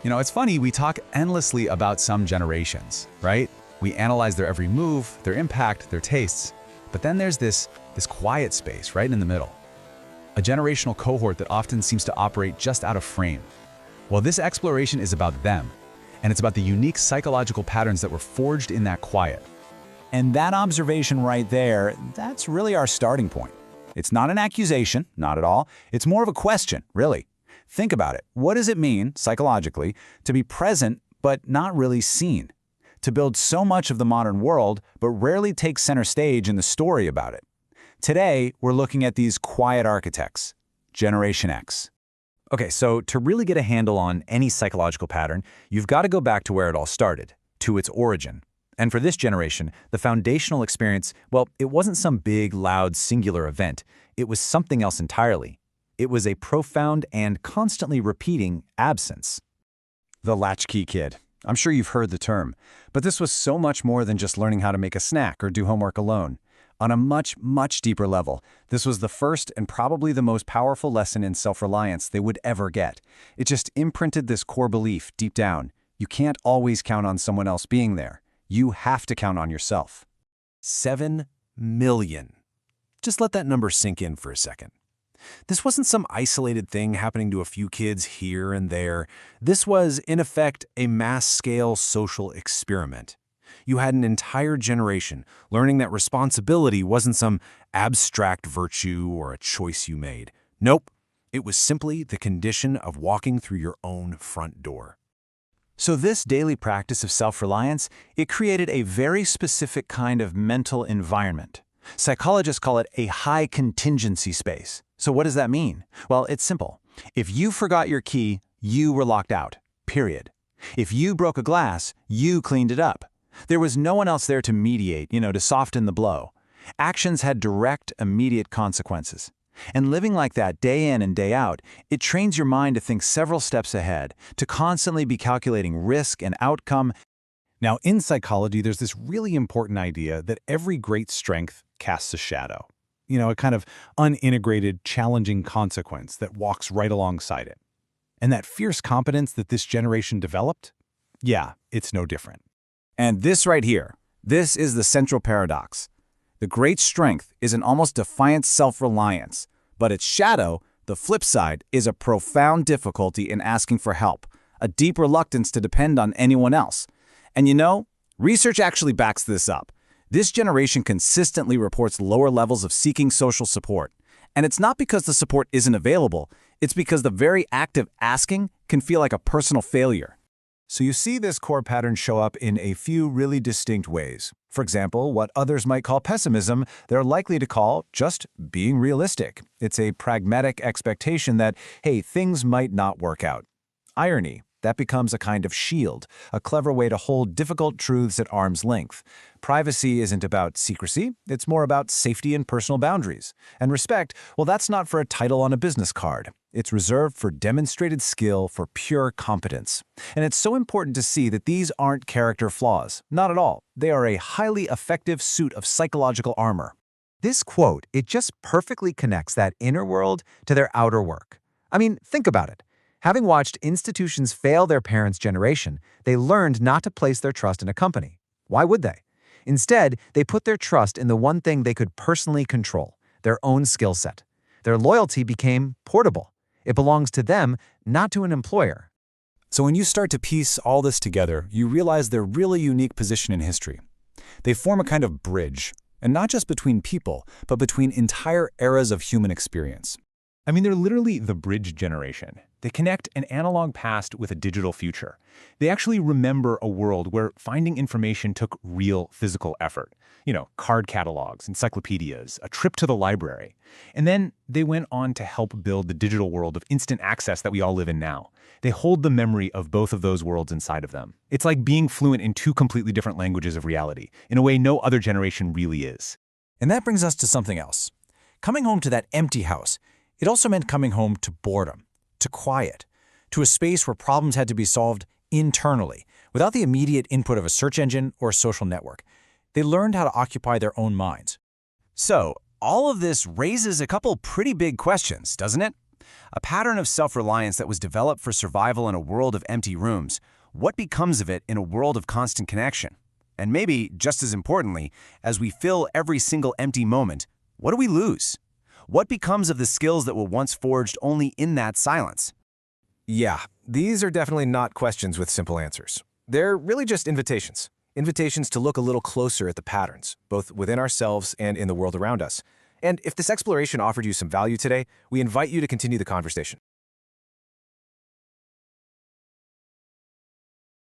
It's funny, we talk endlessly about some generations, right? We analyze their every move, their impact, their tastes. But then there's this quiet space right in the middle. A generational cohort that often seems to operate just out of frame. Well, this exploration is about them, and it's about the unique psychological patterns that were forged in that quiet. And that observation right there, that's really our starting point. It's not an accusation, not at all. It's more of a question, really. Think about it. What does it mean, psychologically, to be present but not really seen? To build so much of the modern world, but rarely take center stage in the story about it. Today, we're looking at these quiet architects, Generation X. Okay, so to really get a handle on any psychological pattern, you've got to go back to where it all started, to its origin. And for this generation, the foundational experience, well, it wasn't some big, loud, singular event. It was something else entirely. It was a profound and constantly repeating absence. The Latchkey kid. I'm sure you've heard the term. But this was so much more than just learning how to make a snack or do homework alone. On a much, much deeper level, this was the first and probably the most powerful lesson in self-reliance they would ever get. It just imprinted this core belief deep down. You can't always count on someone else being there. You have to count on yourself. 7 million. Just let that number sink in for a second. This wasn't some isolated thing happening to a few kids here and there. This was, in effect, a mass-scale social experiment. You had an entire generation learning that responsibility wasn't some abstract virtue or a choice you made. Nope, it was simply the condition of walking through your own front door. So this daily practice of self-reliance, it created a very specific kind of mental environment. Psychologists call it a high contingency space. So what does that mean? Well, it's simple. If you forgot your key, you were locked out, period. If you broke a glass, you cleaned it up. There was no one else there to mediate, to soften the blow. Actions had direct, immediate consequences. And living like that day in and day out, it trains your mind to think several steps ahead, to constantly be calculating risk and outcome. Now, in psychology, there's this really important idea that every great strength casts a shadow. A kind of unintegrated, challenging consequence that walks right alongside it. And that fierce competence that this generation developed? Yeah, it's no different. And this right here, this is the central paradox. The great strength is an almost defiant self-reliance, but its shadow, the flip side, is a profound difficulty in asking for help, a deep reluctance to depend on anyone else. And research actually backs this up. This generation consistently reports lower levels of seeking social support. And it's not because the support isn't available, it's because the very act of asking can feel like a personal failure. So you see this core pattern show up in a few really distinct ways. For example, what others might call pessimism, they're likely to call just being realistic. It's a pragmatic expectation that, hey, things might not work out. Irony. That becomes a kind of shield, a clever way to hold difficult truths at arm's length. Privacy isn't about secrecy, it's more about safety and personal boundaries. And respect, well, that's not for a title on a business card. It's reserved for demonstrated skill, for pure competence. And it's so important to see that these aren't character flaws. Not at all. They are a highly effective suit of psychological armor. This quote, it just perfectly connects that inner world to their outer work. I mean, think about it. Having watched institutions fail their parents' generation, they learned not to place their trust in a company. Why would they? Instead, they put their trust in the one thing they could personally control, their own skill set. Their loyalty became portable. It belongs to them, not to an employer. So when you start to piece all this together, you realize their really unique position in history. They form a kind of bridge, and not just between people, but between entire eras of human experience. I mean, they're literally the bridge generation. They connect an analog past with a digital future. They actually remember a world where finding information took real physical effort. Card catalogs, encyclopedias, a trip to the library. And then they went on to help build the digital world of instant access that we all live in now. They hold the memory of both of those worlds inside of them. It's like being fluent in two completely different languages of reality, in a way no other generation really is. And that brings us to something else. Coming home to that empty house, it also meant coming home to boredom, to quiet, to a space where problems had to be solved internally, without the immediate input of a search engine or a social network. They learned how to occupy their own minds. So, all of this raises a couple pretty big questions, doesn't it? A pattern of self-reliance that was developed for survival in a world of empty rooms. What becomes of it in a world of constant connection? And maybe, just as importantly, as we fill every single empty moment, what do we lose? What becomes of the skills that were once forged only in that silence? Yeah, these are definitely not questions with simple answers. They're really just invitations. Invitations to look a little closer at the patterns, both within ourselves and in the world around us. And if this exploration offered you some value today, we invite you to continue the conversation.